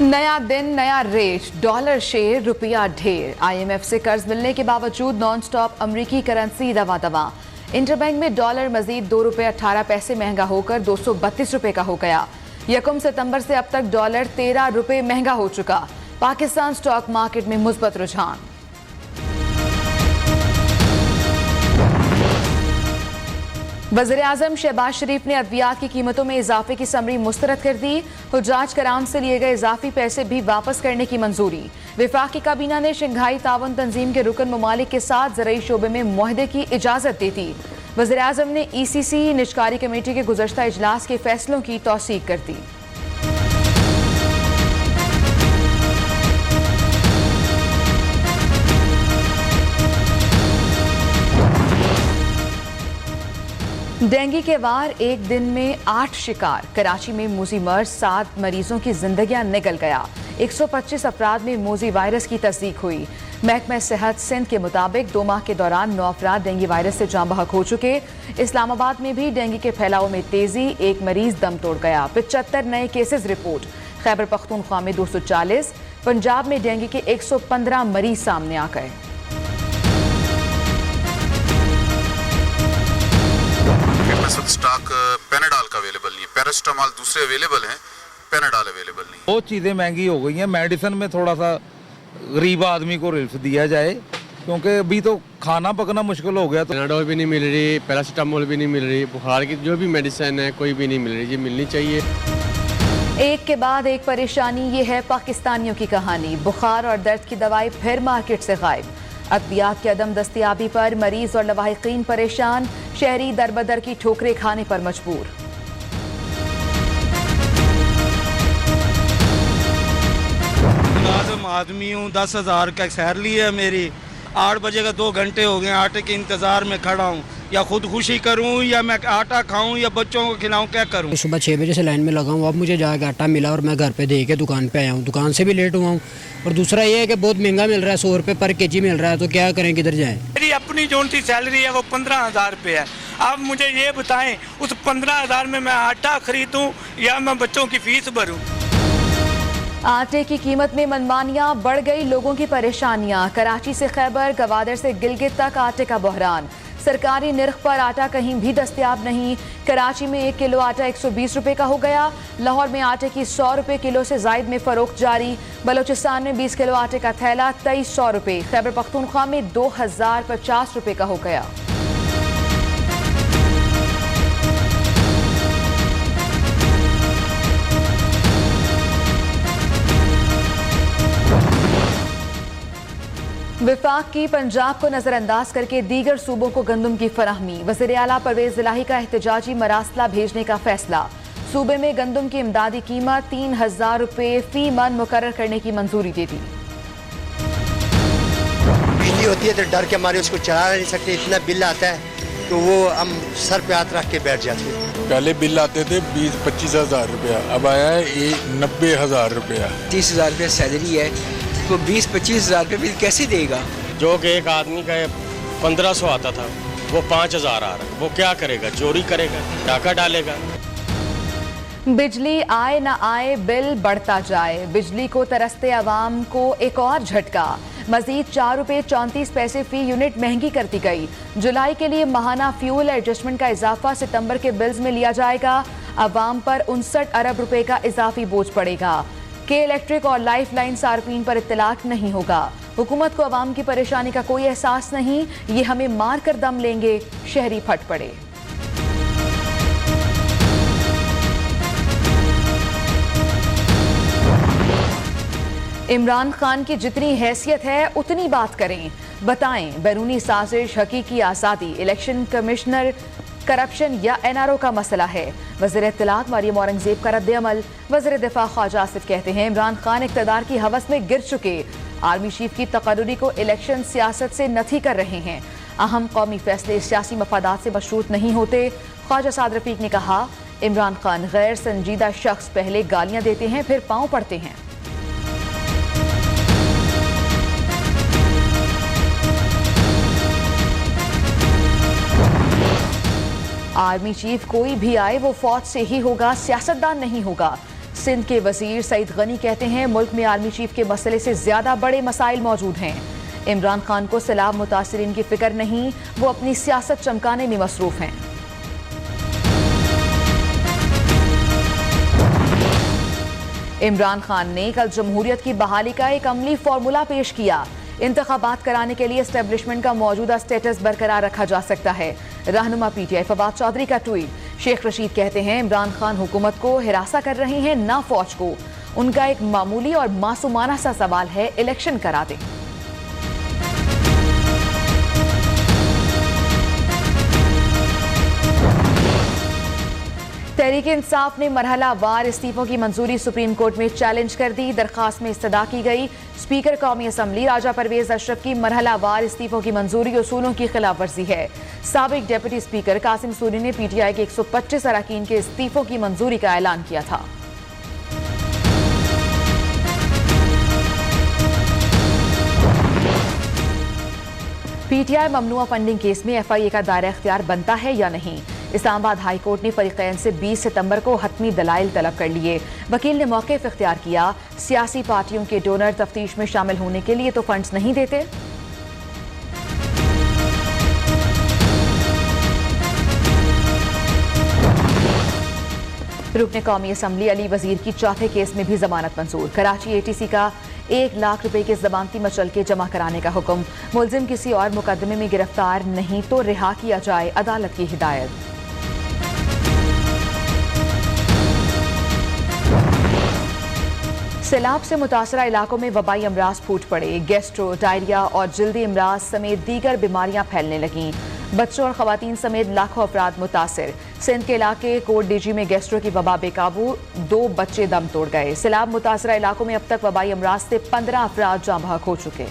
नया दिन नया रेट, डॉलर शेर रुपया ढेर। IMF से कर्ज मिलने के बावजूद नॉन-स्टॉप अमरीकी करेंसी दवा। इंटरबैंक में डॉलर मजीद 2 रुपये 18 पैसे महंगा होकर 232 रुपये का हो गया। 1 सितंबर से अब तक डॉलर 13 रुपये महंगा हो चुका। पाकिस्तान स्टॉक मार्केट में मुस्बत रुझान। वज़ीर-ए-आज़म शहबाज शरीफ ने अद्वियात की कीमतों में इजाफे की समरी मुस्तरद कर दी। हुज्जाज कराम से लिए गए इजाफी पैसे भी वापस करने की मंजूरी। वफाकी काबीना ने शंघाई ताउन तंजीम के रुकन ममालिक के साथ ज़रई शोबे में मुआहदे की इजाज़त दे दी। वज़ीर-ए-आज़म ने ECC निजकारी कमेटी के गुज़श्ता इजलास के फैसलों की तौसीक कर दी। डेंगू के वार एक दिन में 8 शिकार। कराची में मूजी मर्ज 7 मरीजों की जिंदगियां निकल गया। 125 अफराद में मूजी वायरस की तस्दीक हुई। महकमा सेहत सिंध के मुताबिक 2 माह के दौरान 9 अफराद डेंगू वायरस से जाँ बहक हो चुके। इस्लामाबाद में भी डेंगू के फैलाव में तेजी, 1 मरीज दम तोड़ गया। 75 नए केसेस रिपोर्ट। खैबर पख्तूनख्वा में 240। पंजाब में डेंगू के 115 मरीज सामने आ गए। स्टॉक पेनाडॉल का अवेलेबल नहीं है, पैरास्टामॉल दूसरे अवेलेबल हैं, पेनाडॉल अवेलेबल नहीं। बहुत चीज़ें महंगी हो गई हैं। मेडिसिन में थोड़ा सा गरीब आदमी को रिलीफ दिया जाए, क्योंकि अभी तो खाना पकना मुश्किल हो गया। तो पेनाडॉल भी नहीं मिल रही, पैरास्टामॉल भी नहीं मिल रही, बुखार की जो भी मेडिसिन है कोई भी नहीं मिल रही। ये मिलनी चाहिए। एक के बाद एक परेशानी। ये है पाकिस्तानियों की कहानी। बुखार और दर्द की दवाई फिर मार्केट से गायब। अद्वियात की अदम दस्तियाबी पर मरीज और लवाहिकीन परेशान। शहरी दरबदर की ठोकरें खाने पर मजबूर। मुलाजिम आदमी हूँ, 10,000 का सैलरी है मेरी। 8 बजे का 2 घंटे हो गए आटे के इंतजार में खड़ा हूँ। या खुदकुशी करूँ या मैं आटा खाऊं या बच्चों को खिलाऊं, क्या करूँ? सुबह 6 बजे से लाइन में लगा हूँ। अब मुझे जाके आटा मिला और मैं घर पे दे के दुकान पे आया हूँ। दुकान से भी लेट हुआ हूँ। और दूसरा ये है कि बहुत महंगा मिल रहा है, 100 रुपये पर केजी मिल रहा है। तो क्या करें, किधर जाएं? मेरी अपनी जो सी सैलरी है वो 15,000 रुपये है। अब मुझे ये बताएं, उस 15,000 में मैं आटा खरीदूँ या मैं बच्चों की फीस भरूँ? आटे की कीमत में मनमानियां, बढ़ गई लोगों की परेशानियां। कराची से खैबर, गवादर से गिलगित तक आटे का बहरान। सरकारी निर्ख पर आटा कहीं भी दस्तयाब नहीं। कराची में 1 किलो आटा 120 रुपये का हो गया। लाहौर में आटे की 100 रुपये किलो से जायद में फरोख्त जारी। बलोचिस्तान में 20 किलो आटे का थैला 2300 रुपये। खैबर पख्तूनख्वा में 2050 रुपये का हो गया। विफाक की पंजाब को नजरअंदाज करके दीगर सूबों को गंदम की फराहमी। वज़ीर आला परवेज इलाही का एहतजाजी मरासला भेजने का फैसला। सूबे में गंदम की इमदादी कीमत 3,000 रुपये फी मन मुकर्रर करने की मंजूरी दे दी। बिजली होती है तो डर के मारे उसको चला नहीं सकते। इतना बिल आता है तो वो हम सर पे हाथ रख के बैठ जाते हैं। पहले बिल आते थे 20-25 हज़ार रुपया, अब आया है 90,000 रुपया। 30,000 रुपया सैलरी है तो 20-25 हज़ार रुपये बिल कैसे देगा? जो कि एक आदमी का 1500 आता था वो 5,000 आ रहा है। वो क्या करेगा? चोरी करेगा, डाका डालेगा। बिजली आए ना आए बिल बढ़ता जाए। बिजली को तरसते अवाम को एक और झटका। मजीद 4 रुपये 34 पैसे फी यूनिट महंगी करती गई। जुलाई के लिए माहाना फ्यूल एडजस्टमेंट का इजाफा सितंबर के बिल्स में लिया जाएगा। अवाम पर 59 अरब रुपए का इजाफी बोझ पड़ेगा। के इलेक्ट्रिक और लाइफ लाइन सार्फिन पर इत्तलाक नहीं होगा। हुकूमत को अवाम की परेशानी का कोई एहसास नहीं, ये हमें मार कर दम लेंगे। शहरी फट पड़े। इमरान खान की जितनी हैसियत है उतनी बात करें। बताएं, बैरूनी साजिश, हकीकी आज़ादी, इलेक्शन कमिश्नर, करप्शन या NRO का मसला है। वज़ीर इत्तलात मरियम औरंगजेब का रद्द-ए-अमल। वज़ीर दिफा ख्वाजा आसिफ कहते हैं, इमरान खान इक़्तिदार की हवस में गिर चुके। आर्मी चीफ की तकर्रुरी को इलेक्शन सियासत से नथी कर रहे हैं। अहम कौमी फैसले सियासी मफादात से मशरूत नहीं होते। ख्वाजा साद रफीक ने कहा, इमरान खान गैर संजीदा शख्स, पहले गालियां देते हैं फिर पांव पड़ते हैं। आर्मी चीफ कोई भी आए वो फौज से ही होगा, सियासतदान नहीं होगा। सिंध के वजीर सईद गनी कहते हैं मुल्क में आर्मी चीफ के मसले से ज्यादा बड़े मसाइल मौजूद हैं। इमरान खान को सैलाब मुतासरीन की फिक्र नहीं, वो अपनी सियासत चमकाने में मसरूफ हैं। इमरान खान ने कल जमहूरियत की बहाली का एक अमली फार्मूला पेश किया। इंतखाबात कराने के लिए एस्टेब्लिशमेंट का मौजूदा स्टेटस बरकरार रखा जा सकता है। रहनुमा पीटीआई फवाद चौधरी का ट्वीट। शेख रशीद कहते हैं इमरान खान हुकूमत को हिरासा कर रहे हैं, ना फौज को। उनका एक मामूली और मासूमाना सा सवाल है, इलेक्शन करा दें। तहरीक इंसाफ ने मरहलावार इस्तीफों की मंजूरी सुप्रीम कोर्ट में चैलेंज कर दी। दरखास्त में इस्तदा की गई। स्पीकर कौमी असम्बली राजा परवेज अशरफ की मरहलावार इस्तीफों की मंजूरी उसूलों की खिलाफ वर्जी है। साबिक डिप्टी स्पीकर कासिम सूरी ने पीटीआई के 125 अरकान के इस्तीफों की मंजूरी का ऐलान किया था। पीटीआई ममनुआ फंडिंग केस में एफआईए का दायरा इख्तियार बनता है या नहीं। इस्लामाबाद हाई कोर्ट ने फरीकैन से 20 सितंबर को हतमी दलाइल तलब कर लिए। वकील ने मौक़िफ़ इख्तियार किया, सियासी पार्टियों के डोनर तफ्तीश में शामिल होने के लिए तो फंड्स नहीं देते। रुकने कौमी असम्बली अली वजीर की चौथे केस में भी जमानत मंजूर। कराची एटीसी का 1 लाख रुपए के जमानती मचलके जमा कराने का हुक्म। मुलजिम किसी और मुकदमे में गिरफ्तार नहीं तो रिहा किया जाए, अदालत की हिदायत। सैलाब से मुतासरा इलाकों में वबाई अमराज फूट पड़े। गैस्ट्रो, डायरिया और जल्दी अमराज समेत दीगर बीमारियां फैलने लगीं। बच्चों और खवातीन समेत लाखों अफराद मुतासिर। सिंध के इलाके कोट डीजी में गैस्ट्रो की वबा बेकाबू, 2 बच्चे दम तोड़ गए। सैलाब मुतासरा इलाकों में अब तक वबाई अमराज से 15 अफराद जाँ बहक हो चुके।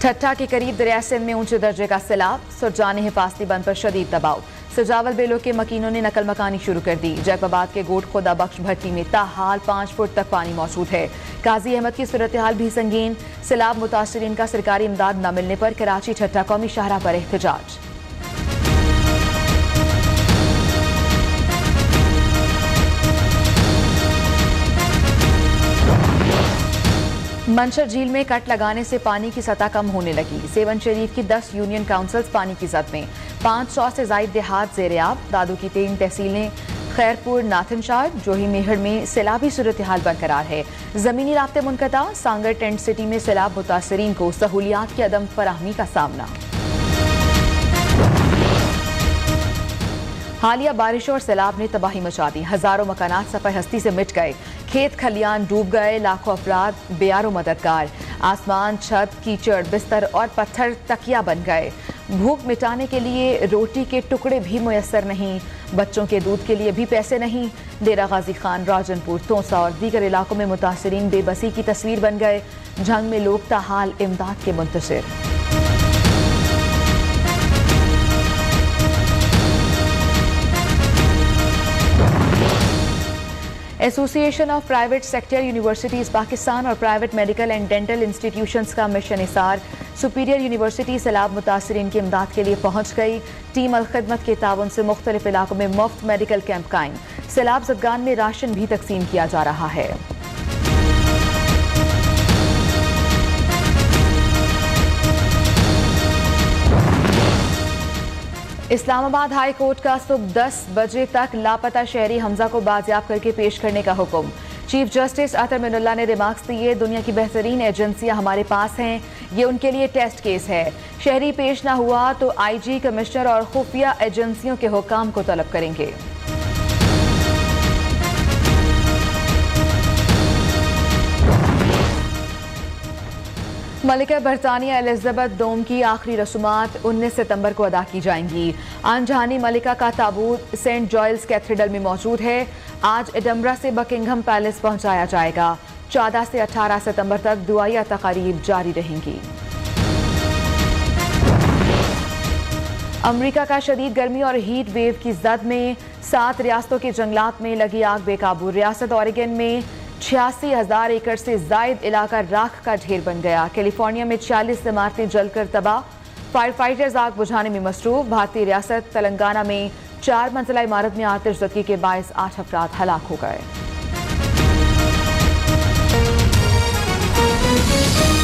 ठट्टा के करीब दरिया सिंध में ऊंचे दर्जे का सैलाब। सुरजानी हिफाजती बंद पर शदीद दबाव। सजावल बेलों के मकीनों ने नकल मकानी शुरू कर दी। जैकबाबाद के गोट खुदा बख्श भट्टी में ताहाल 5 फुट तक पानी मौजूद है। काजी अहमद की सूरत हाल भी संगीन। सैलाब मुतासरीन का सरकारी इमदाद न मिलने पर कराची ठट्टा कौमी शाहरा पर एहतजाज। मंशर झील में कट लगाने से पानी की सतह कम होने लगी। सेवन शरीफ की 10 यूनियन काउंसिल्स पानी की जद में। 500 से ज्यादा देहात ज़ेर-ए-आब। दादू की 3 तहसीलें खैरपुर, नाथनशाह, जोही मेहड़ में सैलाबी सूरत हाल बरकरार है। जमीनी राब्ते मुनक़ता। सांगर टेंट सिटी में सैलाब मुतासरीन को सहूलियात की अदम फराहमी का सामना। हालिया बारिशों और सैलाब ने तबाही मचा दी। हजारों मकानात सफ़े हस्ती से मिट गए। खेत खलियान डूब गए। लाखों अफराद बेयारो मददगार। आसमान, छत, कीचड़, बिस्तर और पत्थर तकिया बन गए। भूख मिटाने के लिए रोटी के टुकड़े भी मुयस्सर नहीं। बच्चों के दूध के लिए भी पैसे नहीं। डेरा गाजी खान, राजनपुर, तोसा और दीगर इलाकों में मुतासरीन बेबसी की तस्वीर बन गए। जंग में लोग ताहाल इमदाद के मुंतशिर। Association of private sector universities Pakistan और private medical and dental institutions का मिशन इसार। सुपीरियर यूनिवर्सिटी सैलाब मुतासरीन की इमदाद के लिए पहुंच गई। टीम अल-खिदमत के ताउन से मुख्तलिफ इलाकों में मुफ्त मेडिकल कैंप कायम। सैलाब ज़दगान में राशन भी तकसीम किया जा रहा है। इस्लामाबाद हाई कोर्ट का सुबह 10 बजे तक लापता शहरी हमजा को बाजियाब करके पेश करने का हुक्म। चीफ जस्टिस अतर मिनुल्लाह ने रिमार्क्स दिए, दुनिया की बेहतरीन एजेंसियां हमारे पास हैं, ये उनके लिए टेस्ट केस है। शहरी पेश ना हुआ तो आईजी, कमिश्नर और खुफिया एजेंसियों के हुक्म को तलब करेंगे। मलिका बरतानिया एलिजाबेथ डोम की आखिरी रसूमात 19 सितंबर को अदा की जाएंगी। आनजहानी मलिका का ताबूत सेंट जॉयल्स कैथेड्रल में मौजूद है। आज एडम्बरा से बकिंघम पैलेस पहुंचाया जाएगा। 14 से 18 सितंबर तक दुआया तकारीब जारी रहेंगी। अमेरिका का शदीद गर्मी और हीट वेव की जद में 7 रियासतों के जंगलात में लगी आग बेकाबू। रियासत ऑरेगन में 86,000 एकड़ से जायद इलाका राख का ढेर बन गया। कैलिफोर्निया में 40 इमारतें जलकर तबाह। फायर फाइटर्स आग बुझाने में मसरूफ। भारतीय रियासत तेलंगाना में 4 मंजिला इमारत में आतिशज़दगी के बायस 8 अफराद हलाक हो गए।